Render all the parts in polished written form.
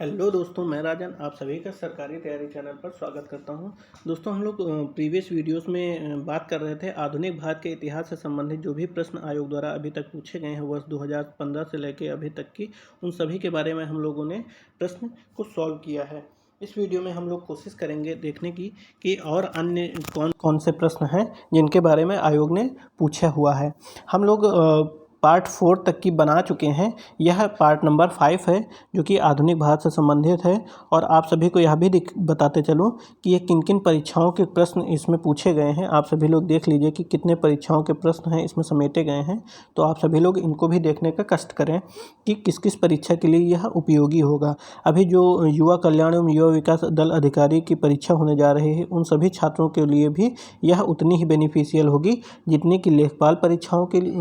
Hello दोस्तों, मैं राजन आप सभी का सरकारी तैयारी चैनल पर स्वागत करता हूं। दोस्तों, हम लोग प्रीवियस वीडियोस में बात कर रहे थे आधुनिक भारत के इतिहास से संबंधित जो भी प्रश्न आयोग द्वारा अभी तक पूछे गए हैं वर्ष 2015 से लेकर अभी तक की, उन सभी के बारे में हम लोगों ने प्रश्न को सॉल्व किया है। इस वीडियो में हम लोग कोशिश करेंगे देखने की कि और अन्य कौन कौन से प्रश्न हैं जिनके बारे में आयोग ने पूछा हुआ है। हम लोग पार्ट 4 तक की बना चुके हैं। यह पार्ट नंबर 5 है जो कि आधुनिक भारत से संबंधित है। और आप सभी को यह भी बताते चलूँ कि ये किन किन परीक्षाओं के प्रश्न इसमें पूछे गए हैं। आप सभी लोग देख लीजिए कि कितने परीक्षाओं के प्रश्न हैं इसमें समेटे गए हैं। तो आप सभी लोग इनको भी देखने का कष्ट करें कि किस किस परीक्षा के लिए यह उपयोगी होगा। अभी जो युवा कल्याण एवं युवा विकास दल अधिकारी की परीक्षा होने जा रही है, उन सभी छात्रों के लिए भी यह उतनी ही बेनिफिशियल होगी जितनी कि लेखपाल परीक्षाओं के लिए,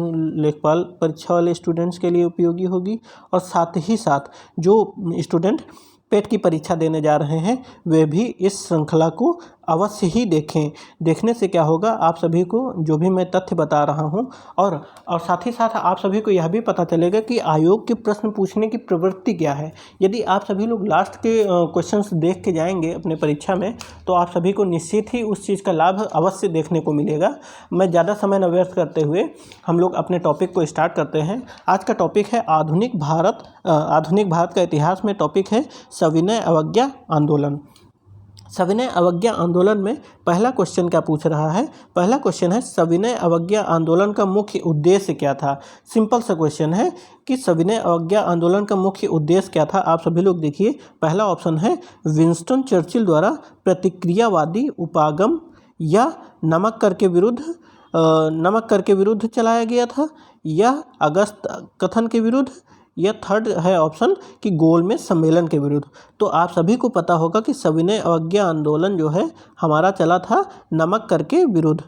लेखपाल परीक्षा वाले स्टूडेंट्स के लिए उपयोगी होगी। और साथ ही साथ जो स्टूडेंट पेट की परीक्षा देने जा रहे हैं वे भी इस श्रृंखला को अवश्य ही देखें। देखने से क्या होगा, आप सभी को जो भी मैं तथ्य बता रहा हूं और साथ ही साथ आप सभी को यह भी पता चलेगा कि आयोग के प्रश्न पूछने की प्रवृत्ति क्या है। यदि आप सभी लोग लास्ट के क्वेश्चंस देख के जाएंगे अपने परीक्षा में, तो आप सभी को निश्चित ही उस चीज़ का लाभ अवश्य देखने को मिलेगा। मैं ज़्यादा समय न व्यर्थ करते हुए हम लोग अपने टॉपिक को स्टार्ट करते हैं। आज का टॉपिक है आधुनिक भारत का इतिहास में टॉपिक है सविनय अवज्ञा आंदोलन। सविनय अवज्ञा आंदोलन में पहला क्वेश्चन क्या पूछ रहा है? पहला क्वेश्चन है सविनय अवज्ञा आंदोलन का मुख्य उद्देश्य क्या था। सिंपल सा क्वेश्चन है कि सविनय अवज्ञा आंदोलन का मुख्य उद्देश्य क्या था। आप सभी लोग देखिए, पहला ऑप्शन है विंस्टन चर्चिल द्वारा प्रतिक्रियावादी उपागम या नमक कर के विरुद्ध चलाया गया था, या अगस्त कथन के विरुद्ध, या थर्ड है ऑप्शन कि गोलमेज सम्मेलन के विरुद्ध। तो आप सभी को पता होगा कि सविनय अवज्ञा आंदोलन जो है हमारा चला था नमक कर के विरुद्ध।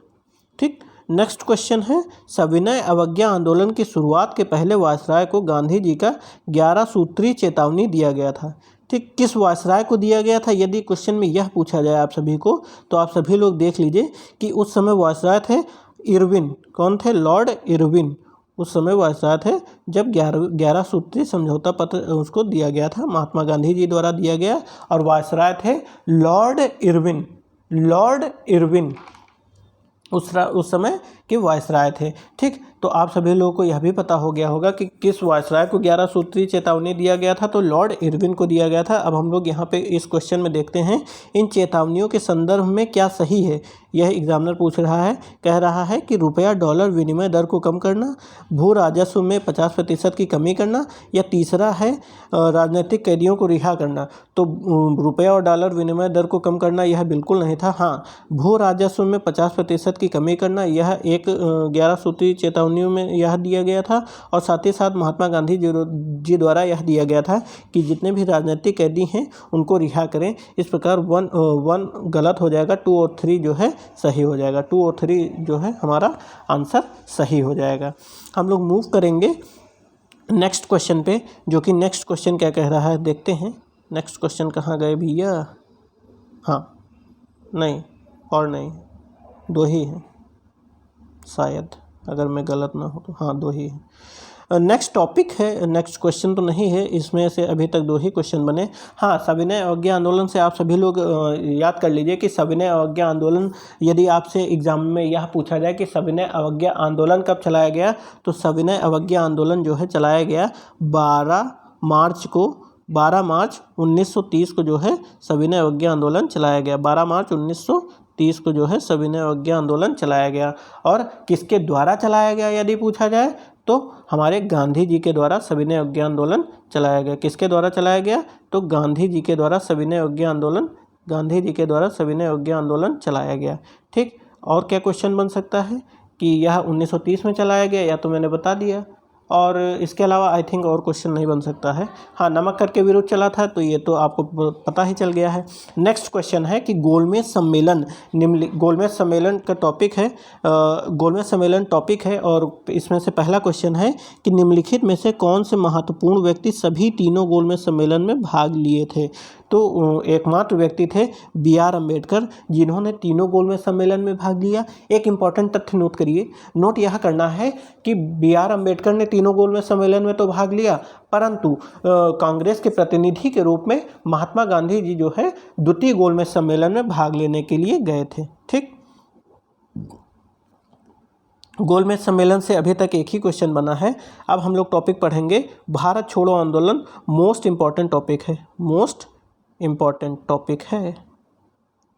ठीक, नेक्स्ट क्वेश्चन है सविनय अवज्ञा आंदोलन की शुरुआत के पहले वायसराय को गांधी जी का 11 सूत्री चेतावनी दिया गया था। ठीक, किस वायसराय को दिया गया था? यदि क्वेश्चन में यह पूछा जाए आप सभी को, तो आप सभी लोग देख लीजिए कि उस समय वायसराय थे इरविन। कौन थे? Lord Irwin. उस समय वायसराय थे जब 11 सूत्री समझौता पत्र उसको दिया गया था, महात्मा गांधी जी द्वारा दिया गया, और वायसराय थे लॉर्ड इरविन। लॉर्ड इरविन उस समय के वायसराय थे। ठीक, तो आप सभी लोगों को यह भी पता हो गया होगा कि किस वायसराय को 11 सूत्री चेतावनी दिया गया था, तो लॉर्ड इरविन को दिया गया था। अब हम लोग यहाँ पे इस क्वेश्चन में देखते हैं इन चेतावनियों के संदर्भ में क्या सही है। यह एग्जामिनर पूछ रहा है, कह रहा है कि रुपया डॉलर विनिमय दर को कम करना, भू राजस्व में 50% की कमी करना, या तीसरा है राजनीतिक कैदियों को रिहा करना। तो रुपया और डॉलर विनिमय दर को कम करना यह बिल्कुल नहीं था। हाँ, भू राजस्व में 50% की कमी करना यह एक 11 सूत्री चेतावनियों में यह दिया गया था। और साथ ही साथ महात्मा गांधी जी द्वारा यह दिया गया था कि जितने भी राजनीतिक कैदी हैं उनको रिहा करें। इस प्रकार 1 गलत हो जाएगा, 2 और 3 जो है सही हो जाएगा। 2 और 3 जो है हमारा आंसर सही हो जाएगा। हम लोग मूव करेंगे नेक्स्ट क्वेश्चन पे, जो कि नेक्स्ट क्वेश्चन क्या कह रहा है देखते हैं। नेक्स्ट क्वेश्चन कहाँ गए भैया? हाँ, नहीं और नहीं, 2 ही हैं शायद, अगर मैं गलत ना हो तो। हाँ, 2 ही है। नेक्स्ट टॉपिक है, नेक्स्ट क्वेश्चन तो नहीं है, इसमें से अभी तक 2 ही क्वेश्चन बने। हाँ, सविनय अवज्ञा आंदोलन से आप सभी लोग याद कर लीजिए कि सविनय अवज्ञा आंदोलन, यदि आपसे एग्जाम में यह पूछा जाए कि सविनय अवज्ञा आंदोलन कब चलाया गया, तो सविनय अवज्ञा आंदोलन जो है चलाया गया 12 मार्च 1930 को जो है सविनय अवज्ञा आंदोलन चलाया गया। 12 मार्च 1930 को जो है सविनय अवज्ञा आंदोलन चलाया गया। और किसके द्वारा चलाया गया यदि पूछा जाए, तो हमारे गांधी जी के द्वारा सविनय अवज्ञा आंदोलन चलाया गया। किसके द्वारा चलाया गया? तो गांधी जी के द्वारा सविनय अवज्ञा आंदोलन चलाया गया। ठीक, और क्या क्वेश्चन बन सकता है कि यह 1930 में चलाया गया, या तो मैंने बता दिया। और इसके अलावा आई थिंक और क्वेश्चन नहीं बन सकता है। हाँ, नमक कर के विरुद्ध चला था, तो ये तो आपको पता ही चल गया है। नेक्स्ट क्वेश्चन है कि गोलमेज सम्मेलन गोलमेज सम्मेलन का टॉपिक है, गोलमेज सम्मेलन टॉपिक है। और इसमें से पहला क्वेश्चन है कि निम्नलिखित में से कौन से महत्वपूर्ण व्यक्ति सभी तीनों गोलमेज सम्मेलन में भाग लिए थे। तो एकमात्र व्यक्ति थे BR अम्बेडकर, जिन्होंने तीनों गोलमेज सम्मेलन में भाग लिया। एक इम्पॉर्टेंट तथ्य नोट करिए, नोट यह करना है कि BR अम्बेडकर ने तीनों गोलमेज सम्मेलन में तो भाग लिया, परंतु कांग्रेस के प्रतिनिधि के रूप में महात्मा गांधी जी जो है द्वितीय गोलमेज सम्मेलन में भाग लेने के लिए गए थे। ठीक, गोलमेज सम्मेलन से अभी तक एक ही क्वेश्चन बना है। अब हम लोग टॉपिक पढ़ेंगे भारत छोड़ो आंदोलन। मोस्ट इम्पॉर्टेंट टॉपिक है, मोस्ट इम्पॉर्टेंट टॉपिक है।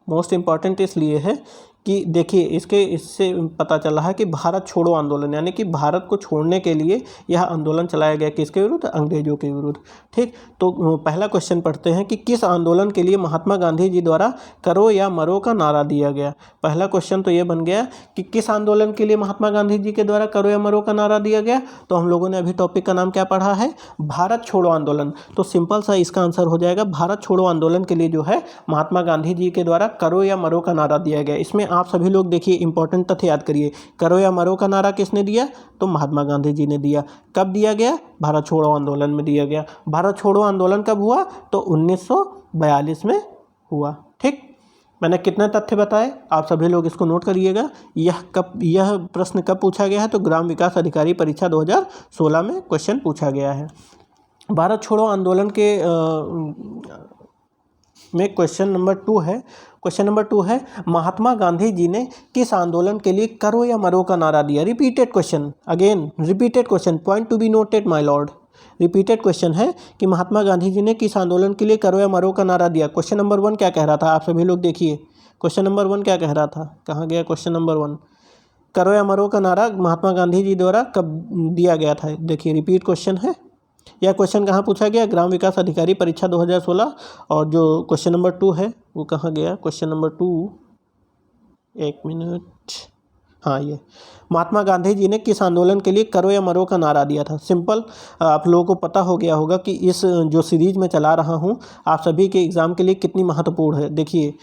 मोस्ट इम्पॉर्टेंट इसलिए है कि देखिए इससे पता चला है कि भारत छोड़ो आंदोलन यानी कि भारत को छोड़ने के लिए यह आंदोलन चलाया गया, किसके विरुद्ध? अंग्रेजों के विरुद्ध। ठीक, तो पहला क्वेश्चन पढ़ते हैं कि किस आंदोलन के लिए महात्मा गांधी जी द्वारा करो या मरो का नारा दिया गया। पहला क्वेश्चन तो ये बन गया कि किस आंदोलन के लिए महात्मा गांधी जी के द्वारा करो या मरो का नारा दिया गया। तो हम लोगों ने अभी टॉपिक का नाम क्या पढ़ा है? भारत छोड़ो आंदोलन। तो सिंपल सा इसका आंसर हो जाएगा भारत छोड़ो आंदोलन के लिए जो है महात्मा गांधी जी के द्वारा करो या मरो का नारा दिया गया। इसमें आप सभी लोग देखिए इंपॉर्टेंट तथ्य याद करिए, करो या मरो का नारा किसने दिया? तो महात्मा गांधी जी ने दिया। कब दिया गया? भारत छोड़ो आंदोलन में दिया गया। भारत छोड़ो आंदोलन कब हुआ? तो 1942 में हुआ। ठीक, मैंने कितने तथ्य बताए, आप सभी लोग इसको नोट करिएगा। यह प्रश्न कब पूछा गया है? तो ग्राम विकास अधिकारी परीक्षा 2016 में क्वेश्चन पूछा गया है। भारत छोड़ो आंदोलन के में क्वेश्चन नंबर 2 है। क्वेश्चन नंबर 2 है महात्मा गांधी जी ने किस आंदोलन के लिए करो या मरो का नारा दिया? Repeated question, again repeated question, point to be noted my Lord. Repeated question है कि महात्मा गांधी जी ने किस आंदोलन के लिए करो या मरो का नारा दिया। क्वेश्चन नंबर 1 क्या कह रहा था? आप सभी लोग देखिए, क्वेश्चन नंबर 1 क्या कह रहा था? कहाँ गया क्वेश्चन नंबर 1? करो या मरो का नारा महात्मा गांधी जी द्वारा कब दिया गया था? देखिए रिपीट क्वेश्चन है। यह क्वेश्चन कहाँ पूछा गया? ग्राम विकास अधिकारी परीक्षा 2016। और जो क्वेश्चन नंबर 2 है वो कहाँ गया? क्वेश्चन नंबर 2, एक मिनट, हाँ ये महात्मा गांधी जी ने किस आंदोलन के लिए करो या मरो का नारा दिया था। सिंपल, आप लोगों को पता हो गया होगा कि इस जो सीरीज में चला रहा हूँ आप सभी के एग्ज़ाम के लिए कितनी महत्वपूर्ण है। देखिए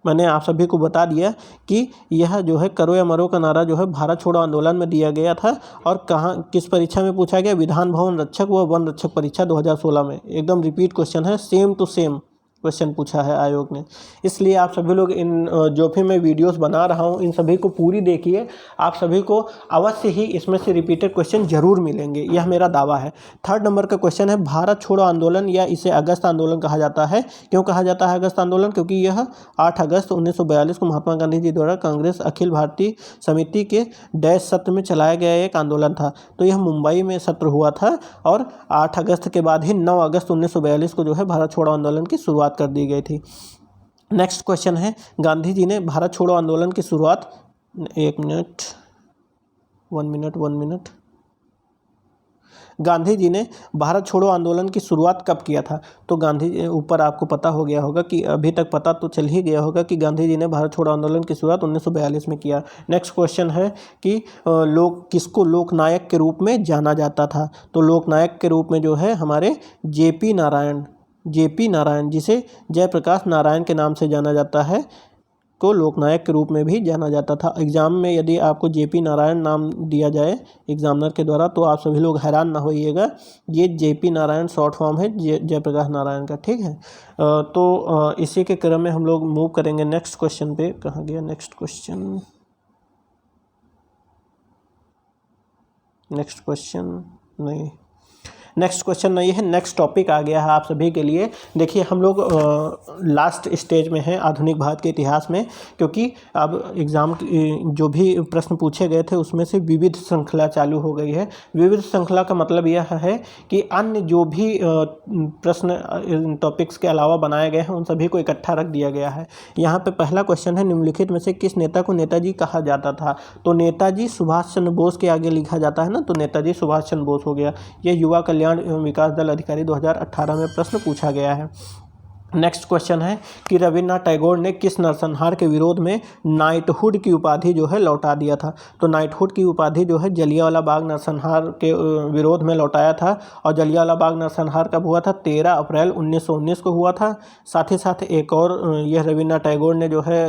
मैंने आप सभी को बता दिया कि यह जो है करो या मरो का नारा जो है भारत छोड़ो आंदोलन में दिया गया था। और कहाँ, किस परीक्षा में पूछा गया? विधान भवन रक्षक व वन रक्षक परीक्षा 2016 में। एकदम रिपीट क्वेश्चन है, सेम टू सेम क्वेश्चन पूछा है आयोग ने। इसलिए आप सभी लोग इन जो भी मैं वीडियोस बना रहा हूँ इन सभी को पूरी देखिए, आप सभी को अवश्य ही इसमें से रिपीटेड क्वेश्चन जरूर मिलेंगे, यह मेरा दावा है। 3rd नंबर का क्वेश्चन है भारत छोड़ो आंदोलन या इसे अगस्त आंदोलन कहा जाता है। क्यों कहा जाता है अगस्त आंदोलन? क्योंकि यह 8 अगस्त 1942 को महात्मा गांधी जी द्वारा कांग्रेस अखिल भारतीय समिति के डैश सत्र में चलाया गया एक आंदोलन था। तो यह मुंबई में सत्र हुआ था और 8 अगस्त के बाद ही 9 अगस्त 1942 को जो है भारत छोड़ो आंदोलन की शुरुआत कर दी गई थी। नेक्स्ट क्वेश्चन है गांधी जी ने भारत छोड़ो आंदोलन की शुरुआत, एक मिनट, 1 मिनट, गांधी जी ने भारत छोड़ो आंदोलन की शुरुआत कब किया था? तो गांधी, ऊपर आपको पता हो गया होगा कि अभी तक पता तो चल ही गया होगा कि गांधी जी ने भारत छोड़ो आंदोलन की शुरुआत 1942 में किया। नेक्स्ट क्वेश्चन है कि किसको लोकनायक के रूप में जाना जाता था? तो लोकनायक के रूप में जो है हमारे जेपी नारायण, जिसे जयप्रकाश नारायण के नाम से जाना जाता है, को लोकनायक के रूप में भी जाना जाता था। एग्जाम में यदि आपको जेपी नारायण नाम दिया जाए एग्जामिनर के द्वारा तो आप सभी लोग हैरान ना होइएगा, ये जेपी नारायण शॉर्ट फॉर्म है जयप्रकाश नारायण का। ठीक है, तो इसी के क्रम में हम लोग मूव करेंगे नेक्स्ट क्वेश्चन पे। कहाँ गया नेक्स्ट क्वेश्चन नहीं है, नेक्स्ट टॉपिक आ गया है आप सभी के लिए। देखिए हम लोग लास्ट स्टेज में हैं आधुनिक भारत के इतिहास में, क्योंकि अब एग्ज़ाम जो भी प्रश्न पूछे गए थे उसमें से विविध श्रृंखला चालू हो गई है। विविध श्रृंखला का मतलब यह है कि अन्य जो भी प्रश्न टॉपिक्स के अलावा बनाए गए हैं उन सभी को इकट्ठा रख दिया गया है। यहाँ पे पहला क्वेश्चन है निम्नलिखित में से किस नेता को नेताजी कहा जाता था? तो नेताजी सुभाष चंद्र बोस के आगे लिखा जाता है ना, तो नेताजी सुभाष चंद्र बोस हो गया। यह युवा कल्याण विकास दल अधिकारी 2018 में प्रश्न पूछा गया है। नेक्स्ट क्वेश्चन है कि रविन्द्रनाथ टैगोर ने किस नरसंहार के विरोध में नाइटहुड की उपाधि जो है लौटा दिया था? तो नाइटहुड की उपाधि जो है जलियांवाला बाग नरसंहार के विरोध में लौटाया था। और जलियांवाला बाग नरसंहार कब हुआ था? 13 अप्रैल 1919 को हुआ था। साथ ही साथ एक और यह रविन्द्रनाथ टैगोर ने जो है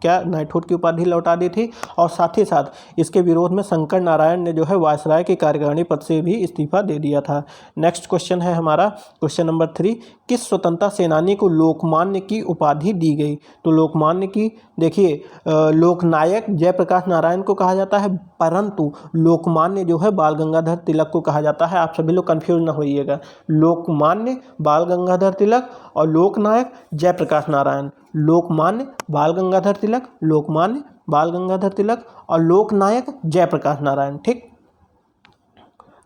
क्या नाइटहुड की उपाधि लौटा दी थी। और साथ ही साथ इसके विरोध में शंकर नारायण ने जो है वायसराय के कार्यकारिणी पद से भी इस्तीफा दे दिया था। नेक्स्ट क्वेश्चन है हमारा क्वेश्चन नंबर 3, किस स्वतंत्रता सेनानी को लोकमान्य की उपाधि दी गई। तो लोकमान्य की, देखिए लोकनायक जयप्रकाश नारायण को कहा जाता है, परंतु लोकमान्य जो है बाल गंगाधर तिलक को कहा जाता है। आप सभी लोग कंफ्यूज ना होइएगा, लोकमान्य बाल गंगाधर तिलक और लोकनायक जयप्रकाश नारायण। लोकमान्य बाल गंगाधर तिलक, लोकमान्य बाल गंगाधर तिलक और लोकनायक जयप्रकाश नारायण। ठीक,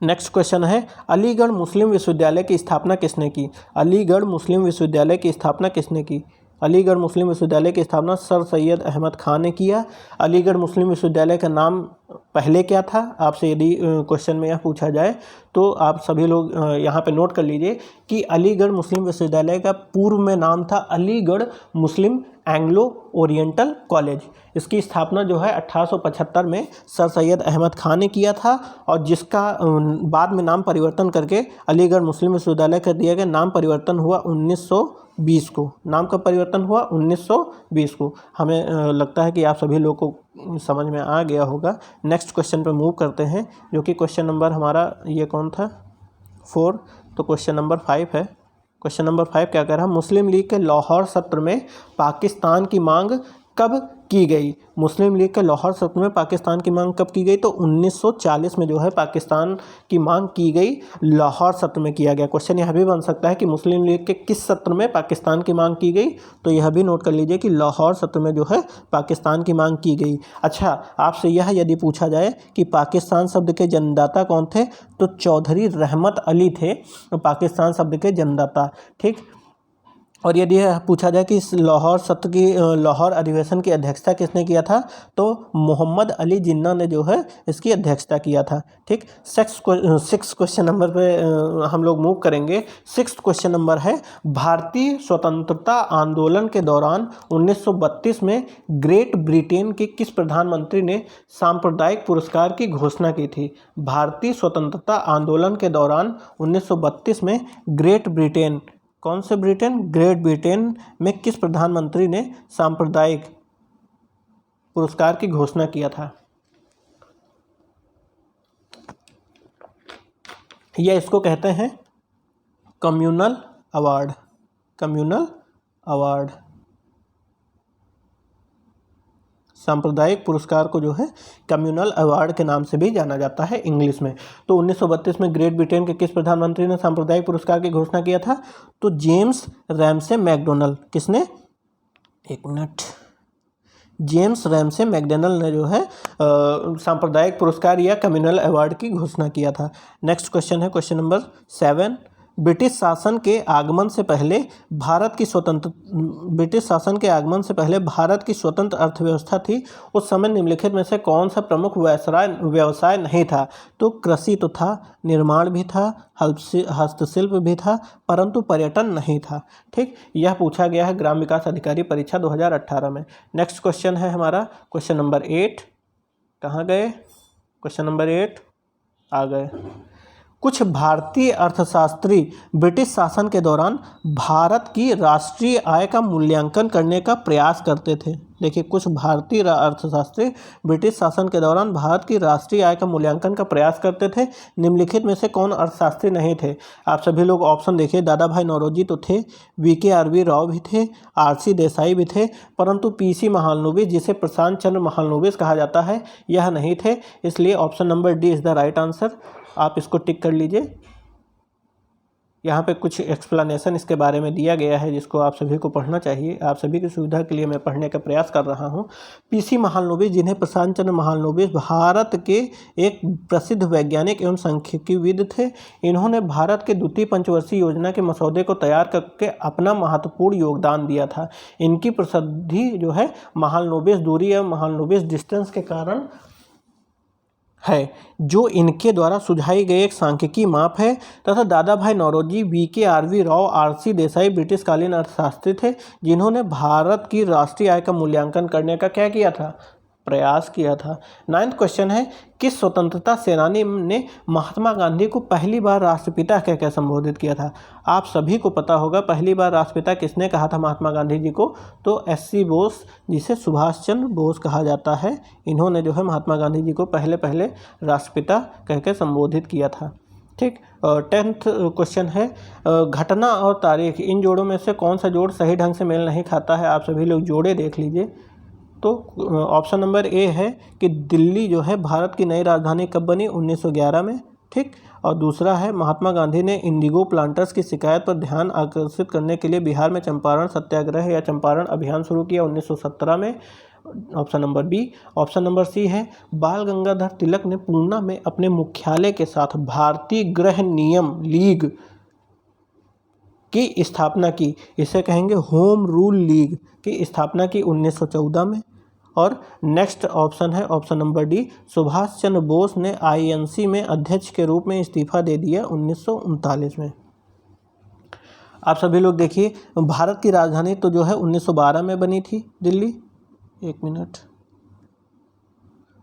नेक्स्ट क्वेश्चन है, अलीगढ़ मुस्लिम विश्वविद्यालय की स्थापना किसने की? अलीगढ़ मुस्लिम विश्वविद्यालय की स्थापना किसने की? अलीगढ़ मुस्लिम विश्वविद्यालय की स्थापना सर सैयद अहमद खान ने किया। अलीगढ़ मुस्लिम विश्वविद्यालय का नाम पहले क्या था? आपसे यदि क्वेश्चन में यह पूछा जाए तो आप सभी लोग यहाँ पे नोट कर लीजिए कि अलीगढ़ मुस्लिम विश्वविद्यालय का पूर्व में नाम था अलीगढ़ मुस्लिम एंग्लो ओरिएंटल कॉलेज। इसकी स्थापना जो है 1875 में सर सैयद अहमद खान ने किया था और जिसका बाद में नाम परिवर्तन करके अलीगढ़ मुस्लिम विश्वविद्यालय कर दिया गया। नाम परिवर्तन हुआ 1920 को। नाम का परिवर्तन हुआ 1920 को। हमें लगता है कि आप सभी लोग को समझ में आ गया होगा। नेक्स्ट क्वेश्चन पे मूव करते हैं, जो कि क्वेश्चन नंबर हमारा ये कौन था 4, तो क्वेश्चन नंबर 5 है। क्वेश्चन नंबर 5 क्या कह रहा है, मुस्लिम लीग के लाहौर सत्र में पाकिस्तान की मांग कब की गई? मुस्लिम लीग के लाहौर सत्र में पाकिस्तान की मांग कब की गई? तो 1940 में जो है पाकिस्तान की मांग की गई, लाहौर सत्र में किया गया। क्वेश्चन यह भी बन सकता है कि मुस्लिम लीग के किस सत्र में पाकिस्तान की मांग की गई? तो यह भी नोट कर लीजिए कि लाहौर सत्र में जो है पाकिस्तान की मांग की गई। अच्छा, आपसे यह यदि पूछा जाए कि पाकिस्तान शब्द के जन्मदाता कौन थे, तो चौधरी रहमत अली थे पाकिस्तान शब्द के जन्मदाता। ठीक, और यदि यह पूछा जाए कि इस लाहौर सत्र की लाहौर अधिवेशन की अध्यक्षता किसने किया था, तो मोहम्मद अली जिन्ना ने जो है इसकी अध्यक्षता किया था। ठीक, सिक्स क्वेश्चन नंबर पे हम लोग मूव करेंगे। 6th क्वेश्चन नंबर है, भारतीय स्वतंत्रता आंदोलन के दौरान 1932 में ग्रेट ब्रिटेन के किस प्रधानमंत्री ने सांप्रदायिक पुरस्कार की घोषणा की थी? भारतीय स्वतंत्रता आंदोलन के दौरान 1932 में ग्रेट ब्रिटेन, कौन से ब्रिटेन? ग्रेट ब्रिटेन में किस प्रधानमंत्री ने सांप्रदायिक पुरस्कार की घोषणा किया था? या इसको कहते हैं कम्युनल अवार्ड। कम्युनल अवार्ड, सांप्रदायिक पुरस्कार को जो है कम्युनल अवार्ड के नाम से भी जाना जाता है इंग्लिश में। तो 1932 में ग्रेट ब्रिटेन के किस प्रधानमंत्री ने सांप्रदायिक पुरस्कार की घोषणा किया था? तो जेम्स रैमसे मैकडोनल्ड। किसने? एक मिनट, जेम्स रैमसे मैकडोनल्ड ने जो है सांप्रदायिक पुरस्कार या कम्युनल अवार्ड की घोषणा किया था। नेक्स्ट क्वेश्चन है क्वेश्चन नंबर 7, ब्रिटिश शासन के आगमन से पहले भारत की स्वतंत्र अर्थव्यवस्था थी। उस समय निम्नलिखित में से कौन सा प्रमुख व्यवसाय नहीं था? तो कृषि तो था, निर्माण भी था, हस्तशिल्प भी था, परंतु पर्यटन नहीं था। ठीक, यह पूछा गया है ग्राम विकास अधिकारी परीक्षा 2018 में। नेक्स्ट क्वेश्चन है हमारा क्वेश्चन नंबर 8। कहाँ गए? क्वेश्चन नंबर 8 आ गए। कुछ भारतीय अर्थशास्त्री ब्रिटिश शासन के दौरान भारत की राष्ट्रीय आय का मूल्यांकन करने का प्रयास करते थे। देखिए, कुछ भारतीय अर्थशास्त्री ब्रिटिश शासन के दौरान भारत की राष्ट्रीय आय का मूल्यांकन का प्रयास करते थे। निम्नलिखित में से कौन अर्थशास्त्री नहीं थे? आप सभी लोग ऑप्शन देखिए, दादा भाई नौरोजी तो थे, VKRV राव भी थे, RC देसाई भी थे, परंतु PC महालनोबिस, जिसे प्रशांत चंद्र महालनोबिस कहा जाता है, यह नहीं थे। इसलिए option number D is the right answer. आप इसको टिक कर लीजिए। यहाँ पे कुछ एक्सप्लेनेशन इसके बारे में दिया गया है जिसको आप सभी को पढ़ना चाहिए। आप सभी की सुविधा के लिए मैं पढ़ने का प्रयास कर रहा हूँ। PC महालनोबिस, जिन्हें प्रशांत चंद्र महालनोबिस भारत के एक प्रसिद्ध वैज्ञानिक एवं सांख्यिकीविद थे। इन्होंने भारत के द्वितीय पंचवर्षीय योजना के मसौदे को तैयार करके अपना महत्वपूर्ण योगदान दिया था। इनकी प्रसिद्धि जो है महालनोबिस दूरी या महालनोबिस डिस्टेंस के कारण है, जो इनके द्वारा सुझाई गई एक सांख्यिकी माप है। तथा दादा भाई नौरोजी, VKRV राव, RC देसाई ब्रिटिशकालीन अर्थशास्त्री थे, जिन्होंने भारत की राष्ट्रीय आय का मूल्यांकन करने का क्या किया था? प्रयास किया था। 9th क्वेश्चन है, किस स्वतंत्रता सेनानी ने महात्मा गांधी को पहली बार राष्ट्रपिता कह कर संबोधित किया था? आप सभी को पता होगा पहली बार राष्ट्रपिता किसने कहा था महात्मा गांधी जी को? तो SC बोस, जिसे सुभाष चंद्र बोस कहा जाता है, इन्होंने जो है महात्मा गांधी जी को पहले राष्ट्रपिता कह कर संबोधित किया था। ठीक, 10th क्वेश्चन है, घटना और तारीख, इन जोड़ों में से कौन सा जोड़ सही ढंग से मेल नहीं खाता है। आप सभी लोग जोड़े देख लीजिए। तो ऑप्शन नंबर ए है कि दिल्ली जो है भारत की नई राजधानी कब बनी, 1911 में। ठीक। और दूसरा है महात्मा गांधी ने इंडिगो प्लांटर्स की शिकायत पर ध्यान आकर्षित करने के लिए बिहार में चंपारण सत्याग्रह या चंपारण अभियान शुरू किया, 1917 में। Option number B. Option number C है बाल गंगाधर तिलक ने पूना में अपने मुख्यालय के साथ भारतीय गृह नियम लीग की स्थापना की, इसे कहेंगे होम रूल लीग की स्थापना की 1914 में। और नेक्स्ट ऑप्शन है option number D, Subhash Chandra Bose ने आईएनसी में अध्यक्ष के रूप में इस्तीफा दे दिया 1939 में। आप सभी लोग देखिए, भारत की राजधानी तो जो है 1912 में बनी थी दिल्ली। एक मिनट,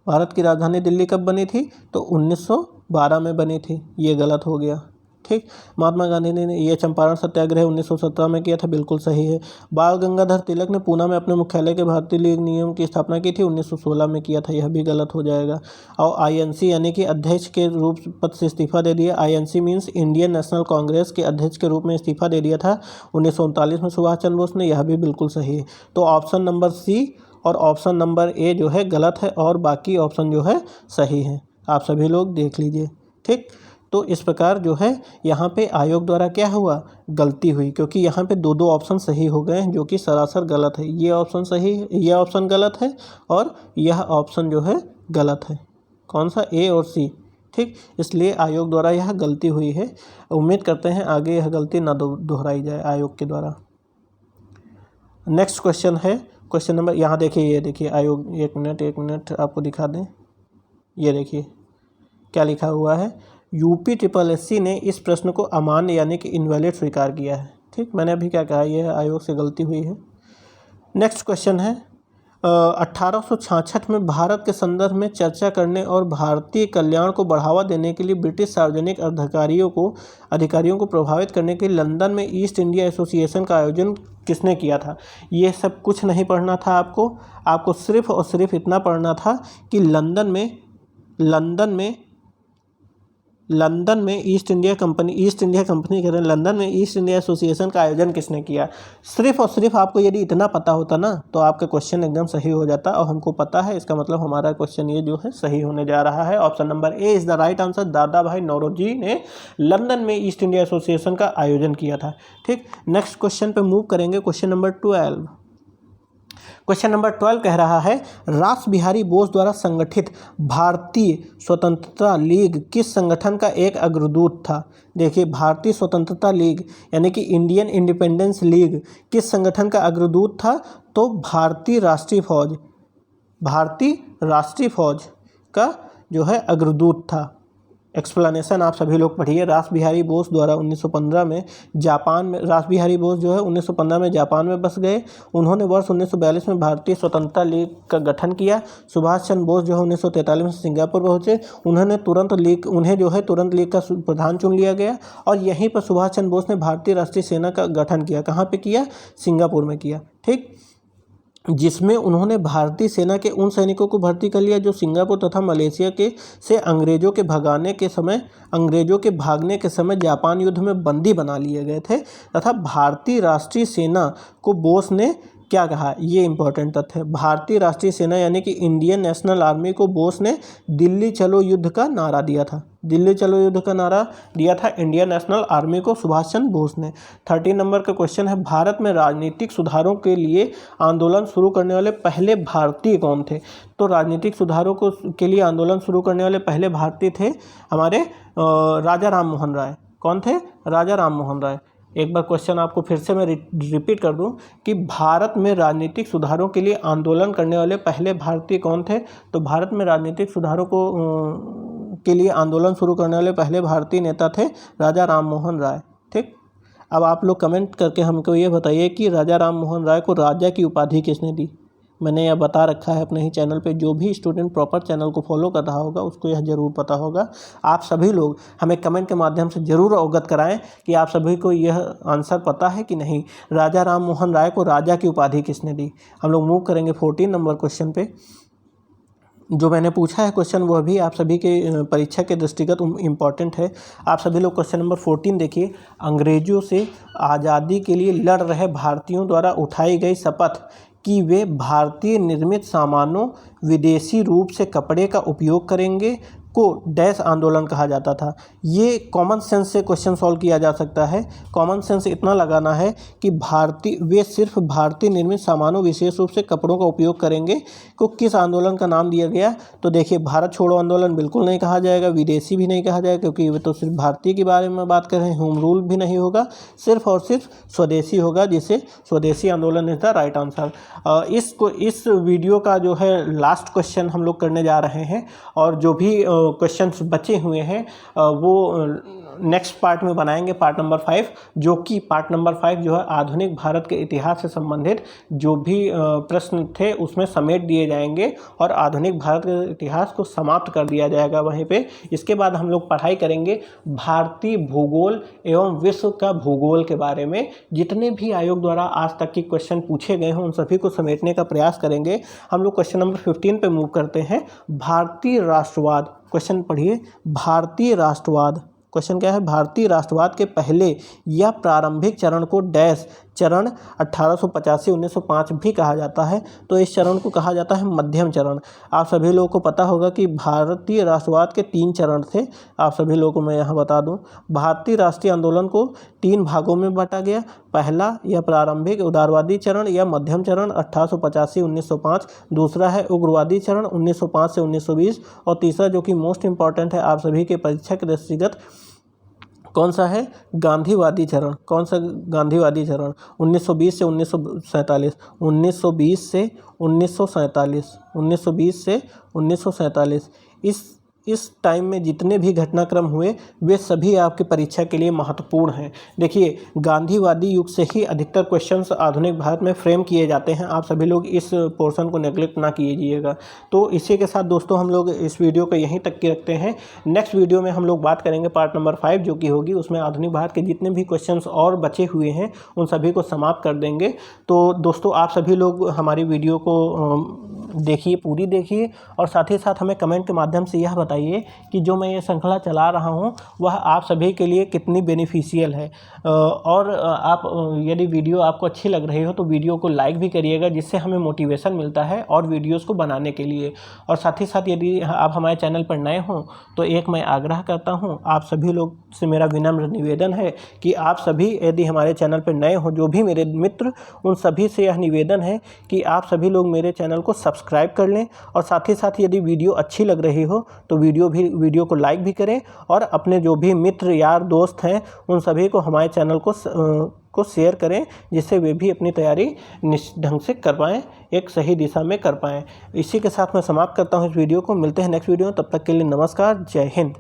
भारत की राजधानी दिल्ली कब बनी थी, तो 1912 में बनी थी, ये गलत हो गया। ठीक। महात्मा गांधी ने ये चंपारण सत्याग्रह 1917 में किया था, बिल्कुल सही है। बाल गंगाधर तिलक ने पूना में अपने मुख्यालय के भारतीय लीग नियम की स्थापना की थी, 1916 में किया था, यह भी गलत हो जाएगा। और आईएनसी यानी कि अध्यक्ष के रूप पद से इस्तीफा दे दिया, INC means Indian national Congress के अध्यक्ष के रूप में इस्तीफा दे दिया था 1939 में सुभाष चंद्र बोस ने, यह भी बिल्कुल सही है। तो ऑप्शन नंबर सी और ऑप्शन नंबर ए जो है गलत है और बाकी ऑप्शन जो है सही है। आप सभी लोग देख लीजिए। ठीक। तो इस प्रकार जो है यहाँ पे आयोग द्वारा क्या हुआ, गलती हुई, क्योंकि यहाँ पे दो दो ऑप्शन सही हो गए हैं जो कि सरासर गलत है। ये ऑप्शन सही है, यह ऑप्शन गलत है और यह ऑप्शन जो है गलत है। कौन सा, ए और सी। ठीक। इसलिए आयोग द्वारा यह गलती हुई है। उम्मीद करते हैं आगे यह गलती ना दोहराई जाए आयोग के द्वारा। नेक्स्ट क्वेश्चन है क्वेश्चन नंबर, यहाँ देखिए, ये देखिए आयोग, एक मिनट आपको दिखा दें। ये देखिए क्या लिखा हुआ है, यूपी SSC ने इस प्रश्न को अमान्य यानी कि इनवैलिड स्वीकार किया है। ठीक। मैंने अभी क्या कहा, यह आयोग से गलती हुई है। नेक्स्ट क्वेश्चन है, 1866 में भारत के संदर्भ में चर्चा करने और भारतीय कल्याण को बढ़ावा देने के लिए ब्रिटिश सार्वजनिक अधिकारियों को प्रभावित करने के लिए लंदन में ईस्ट इंडिया एसोसिएशन का आयोजन किसने किया था। ये सब कुछ नहीं पढ़ना था आपको सिर्फ और सिर्फ इतना पढ़ना था कि लंदन में ईस्ट इंडिया कंपनी कह रहे हैं, लंदन में ईस्ट इंडिया एसोसिएशन का आयोजन किसने किया। सिर्फ और सिर्फ आपको यदि इतना पता होता ना तो आपका क्वेश्चन एकदम सही हो जाता, और हमको पता है, इसका मतलब हमारा क्वेश्चन ये जो है सही होने जा रहा है। Option number A is the right answer. दादा भाई नौरोजी ने लंदन में ईस्ट इंडिया एसोसिएशन का आयोजन किया था। ठीक। नेक्स्ट क्वेश्चन पे मूव करेंगे, क्वेश्चन नंबर 12। क्वेश्चन नंबर 12 कह रहा है, रास बिहारी बोस द्वारा संगठित भारतीय स्वतंत्रता लीग किस संगठन का एक अग्रदूत था। देखिए, भारतीय स्वतंत्रता लीग यानी कि इंडियन इंडिपेंडेंस लीग किस संगठन का अग्रदूत था, तो भारतीय राष्ट्रीय फौज का जो है अग्रदूत था। एक्सप्लेनेशन आप सभी लोग पढ़िए। रास बिहारी बोस द्वारा 1915 में जापान में, रास बिहारी बोस जो है 1915 में जापान में बस गए। उन्होंने वर्ष 1942 में भारतीय स्वतंत्रता लीग का गठन किया। सुभाष चंद्र बोस जो है 1943 में सिंगापुर पहुंचे। उन्हें जो है तुरंत लीग का प्रधान चुन लिया गया, और यहीं पर सुभाष चंद्र बोस ने भारतीय राष्ट्रीय सेना का गठन किया। कहाँ पर किया, सिंगापुर में किया। ठीक। जिसमें उन्होंने भारतीय सेना के उन सैनिकों को भर्ती कर लिया जो सिंगापुर तथा मलेशिया से अंग्रेजों के भागने के समय जापान युद्ध में बंदी बना लिए गए थे। तथा भारतीय राष्ट्रीय सेना को बोस ने क्या कहा, ये इंपॉर्टेंट तथ्य है। भारतीय राष्ट्रीय सेना यानी कि इंडियन नेशनल आर्मी को बोस ने दिल्ली चलो युद्ध का नारा दिया था। इंडियन नेशनल आर्मी को सुभाष चंद्र बोस ने। 13 नंबर का क्वेश्चन है, भारत में राजनीतिक सुधारों के लिए आंदोलन शुरू करने वाले पहले भारतीय कौन थे। तो राजनीतिक सुधारों के लिए आंदोलन शुरू करने वाले पहले भारतीय थे हमारे राजा राम मोहन राय। कौन थे, राजा राम मोहन राय। एक बार क्वेश्चन आपको फिर से मैं रिपीट कर दूं कि भारत में राजनीतिक सुधारों के लिए आंदोलन करने वाले पहले भारतीय कौन थे। तो भारत में राजनीतिक सुधारों के लिए आंदोलन शुरू करने वाले पहले भारतीय नेता थे राजा राम मोहन राय। ठीक। अब आप लोग कमेंट करके हमको ये बताइए कि राजा राम मोहन राय को राजा की उपाधि किसने दी। मैंने यह बता रखा है अपने ही चैनल पे। जो भी स्टूडेंट प्रॉपर चैनल को फॉलो कर रहा होगा उसको यह ज़रूर पता होगा। आप सभी लोग हमें कमेंट के माध्यम से ज़रूर अवगत कराएं कि आप सभी को यह आंसर पता है कि नहीं, राजा राम मोहन राय को राजा की उपाधि किसने दी। हम लोग मूव करेंगे 14 नंबर क्वेश्चन पे। जो मैंने पूछा है क्वेश्चन वह भी आप सभी के परीक्षा के दृष्टिगत इम्पॉर्टेंट है। आप सभी लोग क्वेश्चन नंबर 14 देखिए। अंग्रेजों से आज़ादी के लिए लड़ रहे भारतीयों द्वारा उठाई गई शपथ कि वे भारतीय निर्मित सामानों, विदेशी रूप से कपड़े का उपयोग करेंगे को डैश आंदोलन कहा जाता था। ये कॉमन सेंस से क्वेश्चन सॉल्व किया जा सकता है। कॉमन सेंस इतना लगाना है कि वे सिर्फ भारतीय निर्मित सामानों, विशेष रूप से कपड़ों का उपयोग करेंगे को किस आंदोलन का नाम दिया गया। तो देखिए, भारत छोड़ो आंदोलन बिल्कुल नहीं कहा जाएगा, विदेशी भी नहीं कहा जाएगा, क्योंकि वे तो सिर्फ भारतीय के बारे में बात कर रहे हैं। होम रूल भी नहीं होगा, सिर्फ और सिर्फ स्वदेशी होगा, जिसे स्वदेशी आंदोलन इज द राइट आंसर। इस वीडियो का जो है लास्ट क्वेश्चन हम लोग करने जा रहे हैं, और जो भी क्वेश्चंस बचे हुए हैं वो नेक्स्ट पार्ट में बनाएंगे, पार्ट नंबर 5, जो कि पार्ट नंबर 5 जो है आधुनिक भारत के इतिहास से संबंधित जो भी प्रश्न थे उसमें समेट दिए जाएंगे और आधुनिक भारत के इतिहास को समाप्त कर दिया जाएगा वहीं पे। इसके बाद हम लोग पढ़ाई करेंगे भारतीय भूगोल एवं विश्व का भूगोल के बारे में। जितने भी आयोग द्वारा आज तक के क्वेश्चन पूछे गए हैं उन सभी को समेटने का प्रयास करेंगे। हम लोग क्वेश्चन नंबर 15 पे मूव करते हैं। भारतीय राष्ट्रवाद, क्वेश्चन पढ़िए। भारतीय राष्ट्रवाद, क्वेश्चन क्या है? भारतीय राष्ट्रवाद के पहले या प्रारंभिक चरण को डैश चरण 1885-1905 भी कहा जाता है। तो इस चरण को कहा जाता है मध्यम चरण। आप सभी लोगों को पता होगा कि भारतीय राष्ट्रवाद के 3 चरण थे। आप सभी लोगों को मैं यहाँ बता दूँ, भारतीय राष्ट्रीय आंदोलन को 3 भागों में बांटा गया। पहला या प्रारंभिक उदारवादी चरण या मध्यम चरण 1885-1905, दूसरा है उग्रवादी चरण 1905 से 1920, और तीसरा जो कि मोस्ट इंपॉर्टेंट है आप सभी के परीक्षा के दृष्टिगत, कौन सा है? गांधीवादी चरण। कौन सा? गांधीवादी चरण 1920 से 1947, 1920 से 1947, 1920 से 1947। इस टाइम में जितने भी घटनाक्रम हुए वे सभी आपकी परीक्षा के लिए महत्वपूर्ण हैं। देखिए, गांधीवादी युग से ही अधिकतर क्वेश्चंस आधुनिक भारत में फ्रेम किए जाते हैं। आप सभी लोग इस पोर्शन को नेग्लेक्ट ना कीजिएगा। तो इसी के साथ दोस्तों हम लोग इस वीडियो को यहीं तक के रखते हैं। नेक्स्ट वीडियो में हम लोग बात करेंगे पार्ट नंबर 5 जो कि होगी, उसमें आधुनिक भारत के जितने भी क्वेश्चंस और बचे हुए हैं उन सभी को समाप्त कर देंगे। तो दोस्तों आप सभी लोग हमारी वीडियो को देखिए, पूरी देखिए, और साथ ही साथ हमें कमेंट के माध्यम से यह बताइए कि जो मैं ये श्रृंखला चला रहा हूँ वह आप सभी के लिए कितनी बेनिफिशियल है। और आप यदि वीडियो आपको अच्छी लग रही हो तो वीडियो को लाइक भी करिएगा, जिससे हमें मोटिवेशन मिलता है और वीडियोस को बनाने के लिए। और साथ ही साथ यदि आप हमारे चैनल पर नए हों तो एक मैं आग्रह करता हूँ, आप सभी लोग से मेरा विनम्र निवेदन है कि आप सभी यदि हमारे चैनल पर नए हों, जो भी मेरे मित्र, उन सभी से यह निवेदन है कि आप सभी लोग मेरे चैनल को सब्सक्राइब कर लें, और साथ ही साथ यदि वीडियो अच्छी लग रही हो तो वीडियो को लाइक भी करें, और अपने जो भी मित्र, यार, दोस्त हैं उन सभी को हमारे चैनल को शेयर करें, जिससे वे भी अपनी तैयारी निश्चित ढंग से कर पाएँ, एक सही दिशा में कर पाएँ। इसी के साथ मैं समाप्त करता हूँ इस वीडियो को। मिलते हैं नेक्स्ट वीडियो में, तब तक के लिए नमस्कार, जय हिंद।